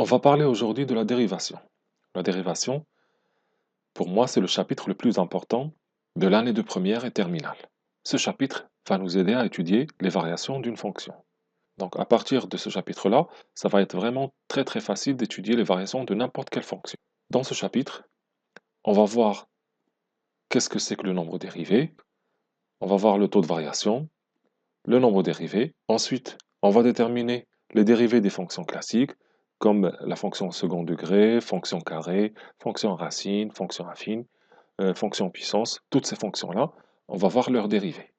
On va parler aujourd'hui de la dérivation. La dérivation, pour moi, c'est le chapitre le plus important de l'année de première et terminale. Ce chapitre va nous aider à étudier les variations d'une fonction. Donc à partir de ce chapitre-là, ça va être vraiment très facile d'étudier les variations de n'importe quelle fonction. Dans ce chapitre, on va voir qu'est-ce que c'est que le nombre dérivé, on va voir le taux de variation, le nombre dérivé. Ensuite, on va déterminer les dérivés des fonctions classiques, comme la fonction second degré, fonction carré, fonction racine, fonction affine, fonction puissance. Toutes ces fonctions-là, on va voir leurs dérivés.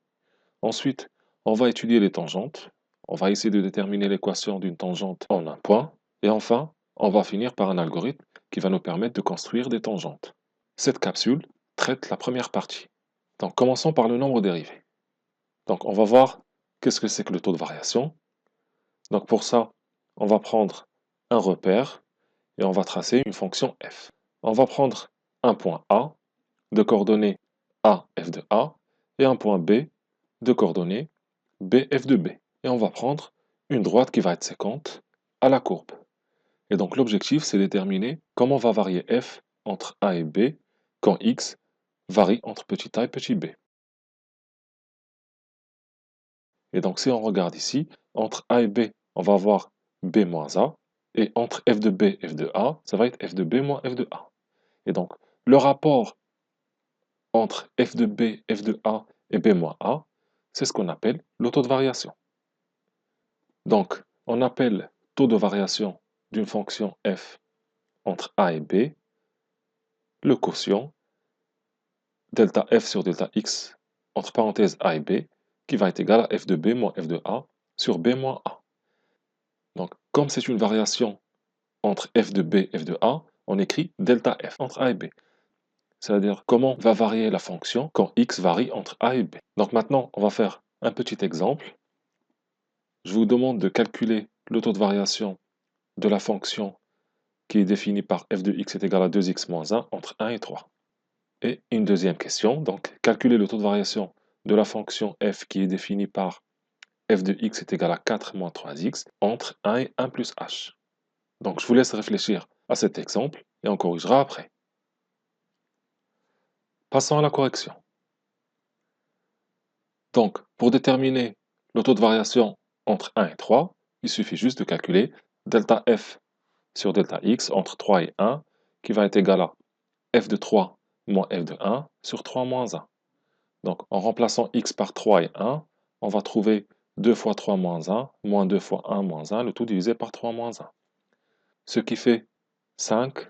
Ensuite, on va étudier les tangentes. On va essayer de déterminer l'équation d'une tangente en un point. Et enfin, on va finir par un algorithme qui va nous permettre de construire des tangentes. Cette capsule traite la première partie. Donc, commençons par le nombre dérivé. Donc, on va voir qu'est-ce que c'est que le taux de variation. Donc, pour ça, on va prendre un repère et on va tracer une fonction f. On va prendre un point A de coordonnées A, f de A et un point B de coordonnées B, f de B. Et on va prendre une droite qui va être séquente à la courbe. Et donc, l'objectif, c'est de déterminer comment va varier f entre A et B quand x varie entre petit a et petit b. Et donc, si on regarde ici, entre A et B, on va avoir B moins A. Et entre f de B et f de A, ça va être f de B moins f de A. Et donc, le rapport entre f de B, f de A et B moins A, c'est ce qu'on appelle le taux de variation. Donc, on appelle taux de variation d'une fonction f entre A et B le quotient delta f sur delta x entre parenthèses A et B qui va être égal à f de B moins f de A sur B moins A. Donc, comme c'est une variation entre f de B et f de A, on écrit delta f entre A et B. C'est-à-dire comment va varier la fonction quand x varie entre A et B. Donc maintenant, on va faire un petit exemple. Je vous demande de calculer le taux de variation de la fonction qui est définie par f de x est égal à 2x moins 1 entre 1 et 3. Et une deuxième question, donc calculer le taux de variation de la fonction f qui est définie par f de x est égal à 4 moins 3x entre 1 et 1 plus h. Donc je vous laisse réfléchir à cet exemple et on corrigera après. Passons à la correction. Donc, pour déterminer le taux de variation entre 1 et 3, il suffit juste de calculer delta f sur delta x entre 3 et 1, qui va être égal à f de 3 moins f de 1 sur 3 moins 1. Donc, en remplaçant x par 3 et 1, on va trouver 2 fois 3 moins 1, moins 2 fois 1 moins 1, le tout divisé par 3 moins 1. Ce qui fait 5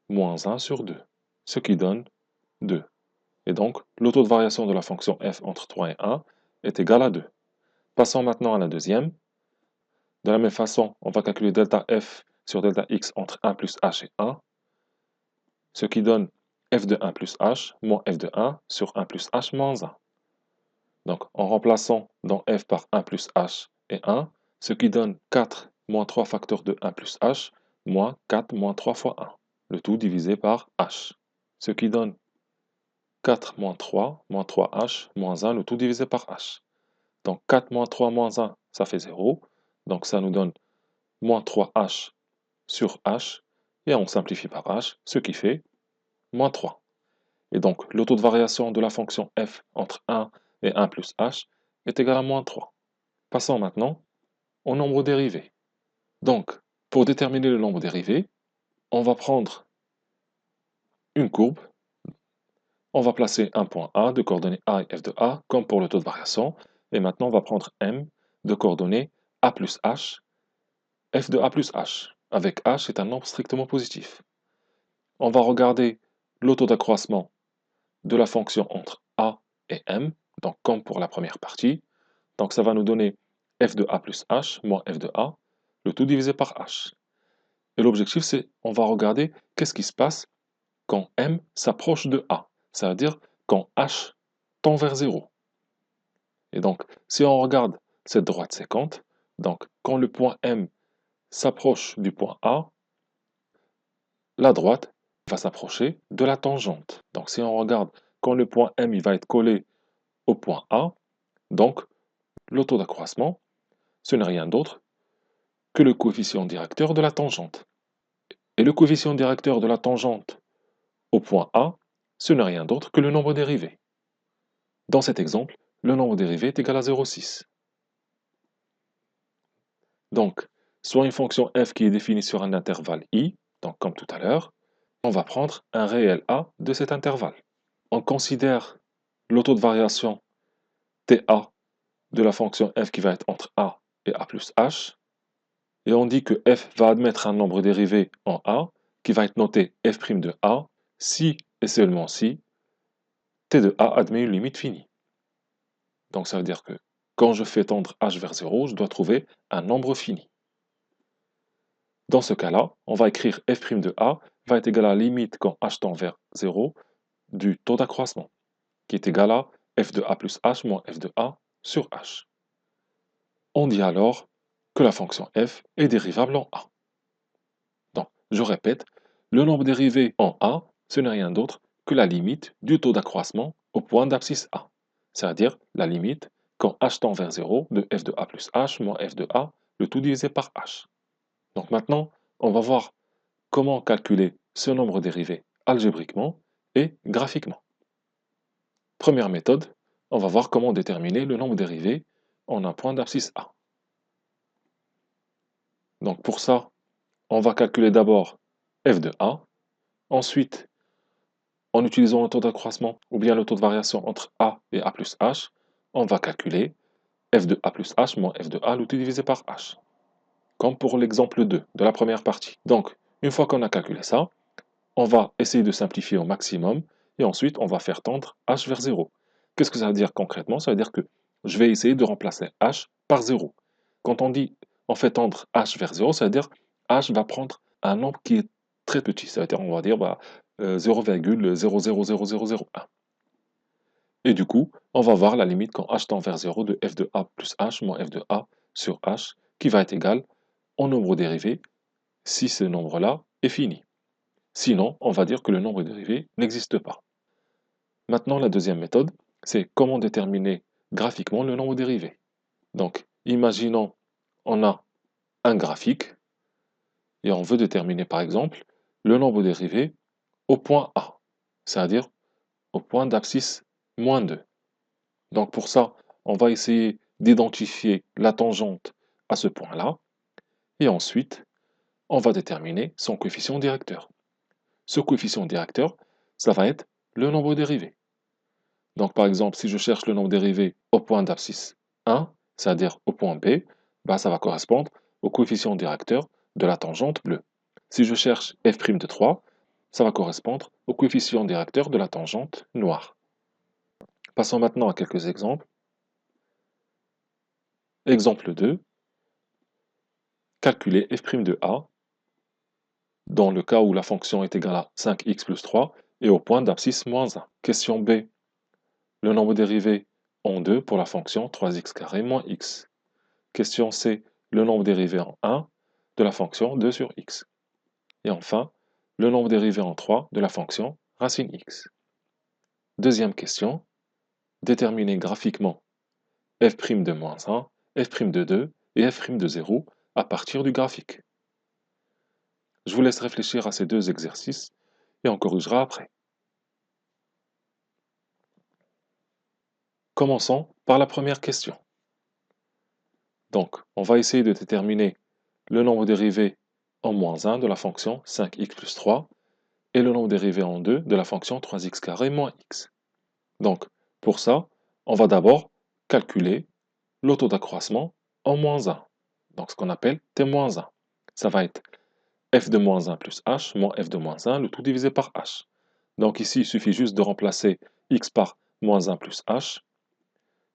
moins 1 sur 2, ce qui donne 2. Et donc, le taux de variation de la fonction f entre 3 et 1 est égal à 2. Passons maintenant à la deuxième. De la même façon, on va calculer delta f sur delta x entre 1 plus h et 1, ce qui donne f de 1 plus h moins f de 1 sur 1 plus h moins 1. Donc, en remplaçant dans f par 1 plus h et 1, ce qui donne 4 moins 3 facteurs de 1 plus h moins 4 moins 3 fois 1, le tout divisé par h, ce qui donne 4 moins 3h moins 1, le tout divisé par h. Donc 4 moins 3 moins 1, ça fait 0. Donc ça nous donne moins 3h sur h. Et on simplifie par h, ce qui fait moins 3. Et donc le taux de variation de la fonction f entre 1 et 1 plus h est égal à moins 3. Passons maintenant au nombre dérivé. Donc, pour déterminer le nombre dérivé, on va prendre une courbe. On va placer un point A de coordonnées A et f de A, comme pour le taux de variation. Et maintenant, on va prendre M de coordonnées A plus H, f de A plus H. Avec H, c'est un nombre strictement positif. On va regarder le taux d'accroissement de la fonction entre A et M, donc comme pour la première partie. Donc ça va nous donner f de A plus H moins f de A, le tout divisé par H. Et l'objectif, c'est on va regarder qu'est-ce qui se passe quand M s'approche de A, c'est-à-dire quand H tend vers 0. Et donc, si on regarde cette droite séquente, donc quand le point M s'approche du point A, la droite va s'approcher de la tangente. Donc, si on regarde quand le point M il va être collé au point A, donc le taux d'accroissement, ce n'est rien d'autre que le coefficient directeur de la tangente. Et le coefficient directeur de la tangente au point A, ce n'est rien d'autre que le nombre dérivé. Dans cet exemple, le nombre dérivé est égal à 0,6. Donc, soit une fonction f qui est définie sur un intervalle i, donc comme tout à l'heure, on va prendre un réel a de cet intervalle. On considère le taux de variation ta de la fonction f qui va être entre a et a plus h, et on dit que f va admettre un nombre dérivé en a qui va être noté f' de a si et seulement si t de a admet une limite finie. Donc ça veut dire que quand je fais tendre h vers 0, je dois trouver un nombre fini. Dans ce cas-là, on va écrire f' de a va être égal à la limite quand h tend vers 0 du taux d'accroissement, qui est égal à f de a plus h moins f de a sur h. On dit alors que la fonction f est dérivable en a. Donc, je répète, le nombre dérivé en a, ce n'est rien d'autre que la limite du taux d'accroissement au point d'abscisse a, c'est-à-dire la limite quand h tend vers 0 de f de a plus h moins f de a, le tout divisé par h. Donc maintenant, on va voir comment calculer ce nombre dérivé algébriquement et graphiquement. Première méthode, on va voir comment déterminer le nombre dérivé en un point d'abscisse a. Donc pour ça, on va calculer d'abord f de a, ensuite, en utilisant le taux d'accroissement ou bien le taux de variation entre a et a plus h, on va calculer f de a plus h moins f de a, le tout divisé par h, comme pour l'exemple 2 de la première partie. Donc, une fois qu'on a calculé ça, on va essayer de simplifier au maximum, et ensuite on va faire tendre h vers 0. Qu'est-ce que ça veut dire concrètement? Ça veut dire que je vais essayer de remplacer h par 0. Quand on dit on fait tendre h vers 0, ça veut dire h va prendre un nombre qui est très petit. Ça veut dire, on va dire 0,000001. Et du coup, on va voir la limite quand h tend vers 0 de f de a plus h moins f de a sur h, qui va être égal au nombre dérivé si ce nombre-là est fini. Sinon, on va dire que le nombre dérivé n'existe pas. Maintenant, la deuxième méthode, c'est comment déterminer graphiquement le nombre dérivé. Donc, imaginons, on a un graphique, et on veut déterminer par exemple le nombre dérivé au point A, c'est-à-dire au point d'abscisse moins 2. Donc pour ça, on va essayer d'identifier la tangente à ce point-là, et ensuite, on va déterminer son coefficient directeur. Ce coefficient directeur, ça va être le nombre dérivé. Donc par exemple, si je cherche le nombre dérivé au point d'abscisse 1, c'est-à-dire au point B, bah, ça va correspondre au coefficient directeur de la tangente bleue. Si je cherche f' de 3, ça va correspondre au coefficient directeur de la tangente noire. Passons maintenant à quelques exemples. Exemple 2. Calculer f' de a dans le cas où la fonction est égale à 5x plus 3 et au point d'abscisse moins 1. Question B. Le nombre dérivé en 2 pour la fonction 3x carré moins x. Question C. Le nombre dérivé en 1 de la fonction 2 sur x. Et enfin, le nombre dérivé en 3 de la fonction racine x. Deuxième question. Déterminer graphiquement f' de moins 1, f' de 2 et f' de 0 à partir du graphique. Je vous laisse réfléchir à ces deux exercices et on corrigera après. Commençons par la première question. Donc, on va essayer de déterminer le nombre dérivé en moins 1 de la fonction 5x plus 3 et le nombre dérivé en 2 de la fonction 3x carré moins x. Donc, pour ça, on va d'abord calculer le taux d'accroissement en moins 1. Donc, ce qu'on appelle t-1. Ça va être f de moins 1 plus h moins f de moins 1, le tout divisé par h. Donc ici, il suffit juste de remplacer x par moins 1 plus h,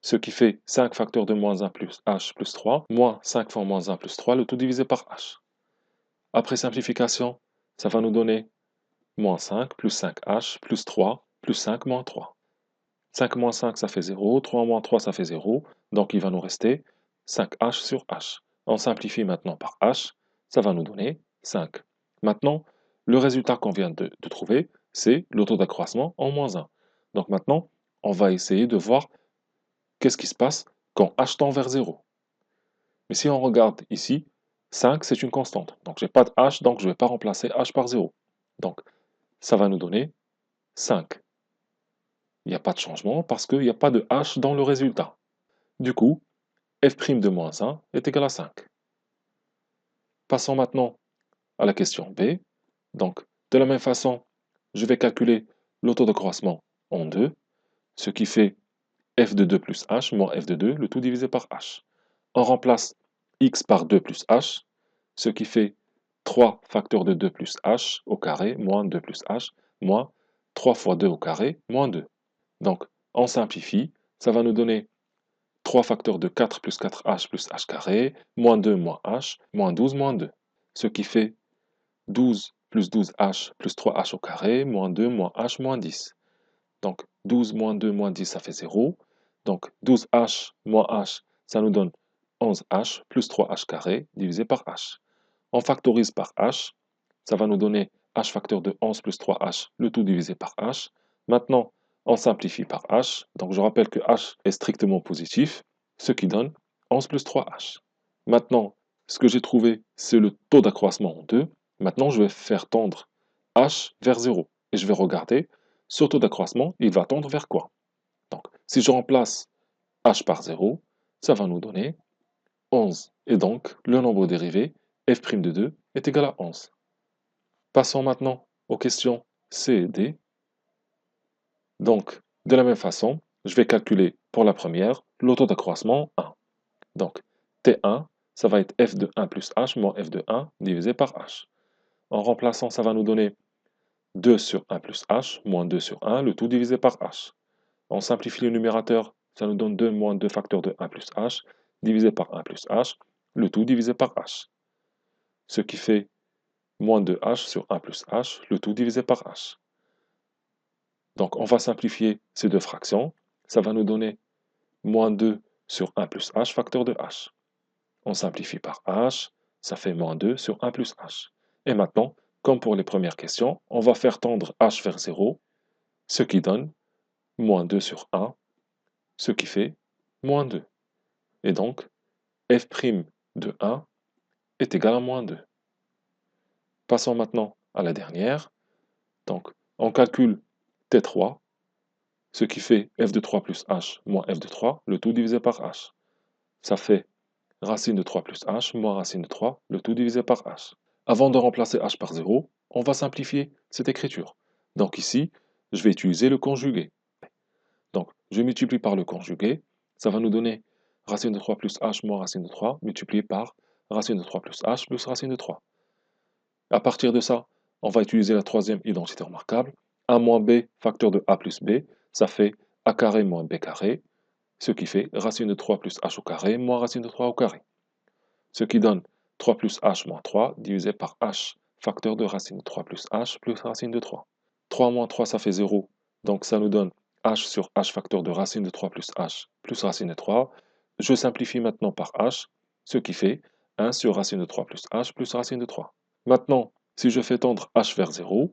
ce qui fait 5 facteurs de moins 1 plus h plus 3, moins 5 fois moins 1 plus 3, le tout divisé par h. Après simplification, ça va nous donner moins 5 plus 5h plus 3 plus 5 moins 3. 5 moins 5, ça fait 0, 3 moins 3, ça fait 0, donc il va nous rester 5h sur h. On simplifie maintenant par h, ça va nous donner 5. Maintenant, le résultat qu'on vient de trouver, c'est le taux d'accroissement en moins 1. Donc maintenant, on va essayer de voir qu'est-ce qui se passe quand h tend vers 0. Mais si on regarde ici, 5, c'est une constante. Donc, je n'ai pas de h, donc je ne vais pas remplacer h par 0. Donc, ça va nous donner 5. Il n'y a pas de changement parce qu'il n'y a pas de h dans le résultat. Du coup, f' de moins 1 est égal à 5. Passons maintenant à la question B. Donc, de la même façon, je vais calculer le taux de croissance en 2, ce qui fait f de 2 plus h moins f de 2, le tout divisé par h. On remplace x par 2 plus h, ce qui fait 3 facteurs de 2 plus h au carré moins 2 plus h moins 3 fois 2 au carré moins 2. Donc, on simplifie, ça va nous donner 3 facteurs de 4 plus 4h plus h carré, moins 2 moins h, moins 12 moins 2. Ce qui fait 12 plus 12h plus 3h au carré, moins 2 moins h moins 10. Donc 12 moins 2 moins 10, ça fait 0. Donc 12h moins h, ça nous donne 11h plus 3h carré divisé par h. On factorise par h, ça va nous donner h facteur de 11 plus 3h, le tout divisé par h. Maintenant, on simplifie par h. Donc je rappelle que h est strictement positif, ce qui donne 11 plus 3h. Maintenant, ce que j'ai trouvé, c'est le taux d'accroissement en 2. Maintenant, je vais faire tendre h vers 0. Et je vais regarder, ce taux d'accroissement, il va tendre vers quoi? Donc, si je remplace h par 0, ça va nous donner 11. Et donc, le nombre dérivé, f' de 2, est égal à 11. Passons maintenant aux questions C et D. Donc, de la même façon, je vais calculer pour la première le taux d'accroissement 1. Donc, T1, ça va être f de 1 plus h moins f de 1 divisé par h. En remplaçant, ça va nous donner 2 sur 1 plus h moins 2 sur 1, le tout divisé par h. On simplifie le numérateur, ça nous donne 2 moins 2 facteurs de 1 plus h divisé par 1 plus h, le tout divisé par h. Ce qui fait moins 2h sur 1 plus h, le tout divisé par h. Donc on va simplifier ces deux fractions. Ça va nous donner moins 2 sur 1 plus h facteur de h. On simplifie par h, ça fait moins 2 sur 1 plus h. Et maintenant, comme pour les premières questions, on va faire tendre h vers 0, ce qui donne moins 2 sur 1, ce qui fait moins 2. Et donc, f' de 1 est égal à moins 2. Passons maintenant à la dernière. Donc, on calcule T3, ce qui fait f de 3 plus h moins f de 3, le tout divisé par h. Ça fait racine de 3 plus h moins racine de 3, le tout divisé par h. Avant de remplacer h par 0, on va simplifier cette écriture. Donc ici, je vais utiliser le conjugué. Donc, je multiplie par le conjugué, ça va nous donner racine de 3 plus h moins racine de 3, multiplié par racine de 3 plus h plus racine de 3. À partir de ça, on va utiliser la troisième identité remarquable. A moins b facteur de a plus b, ça fait a carré moins b carré, ce qui fait racine de 3 plus h au carré moins racine de 3 au carré. Ce qui donne 3 plus h moins 3 divisé par h facteur de racine de 3 plus h plus racine de 3. 3 moins 3, ça fait 0, donc ça nous donne h sur h facteur de racine de 3 plus racine de 3. Je simplifie maintenant par h, ce qui fait 1 sur racine de 3 plus racine de 3. Maintenant, si je fais tendre h vers 0,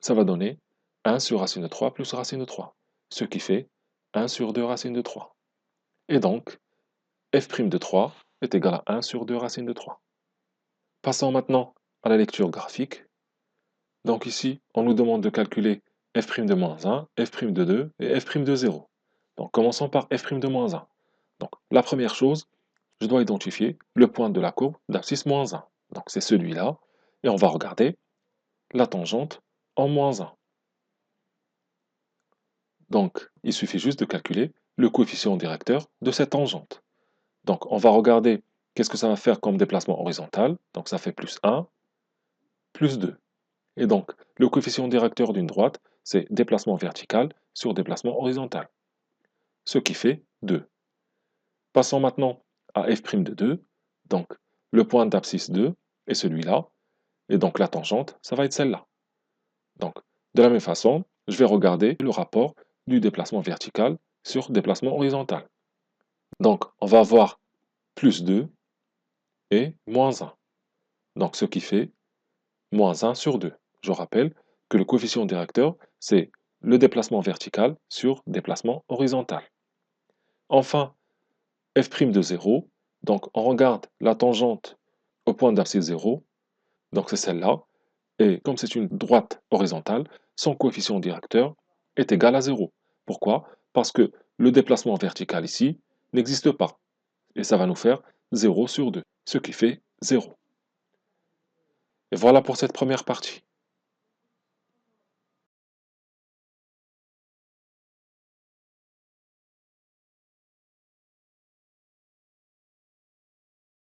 ça va donner 1 sur racine de 3 plus racine de 3, ce qui fait 1 sur 2 racine de 3. Et donc, f' de 3 est égal à 1 sur 2 racine de 3. Passons maintenant à la lecture graphique. Donc ici, on nous demande de calculer f' de moins 1, f' de 2 et f' de 0. Donc commençons par f' de moins 1. Donc la première chose, je dois identifier le point de la courbe d'abscisse moins 1. Donc c'est celui-là. Et on va regarder la tangente en moins 1. Donc il suffit juste de calculer le coefficient directeur de cette tangente. Donc on va regarder qu'est-ce que ça va faire comme déplacement horizontal. Donc ça fait plus 1, plus 2. Et donc, le coefficient directeur d'une droite, c'est déplacement vertical sur déplacement horizontal, ce qui fait 2. Passons maintenant à f' de 2. Donc, le point d'abscisse 2 est celui-là, et donc la tangente, ça va être celle-là. Donc, de la même façon, je vais regarder le rapport du déplacement vertical sur déplacement horizontal. Donc, on va avoir plus 2 et moins 1. Donc, ce qui fait moins 1 sur 2. Je rappelle que le coefficient directeur, c'est le déplacement vertical sur déplacement horizontal. Enfin, f' de 0, donc on regarde la tangente au point d'abscisse 0, donc c'est celle-là, et comme c'est une droite horizontale, son coefficient directeur est égal à 0. Pourquoi? Parce que le déplacement vertical ici n'existe pas. Et ça va nous faire 0 sur 2, ce qui fait 0. Et voilà pour cette première partie.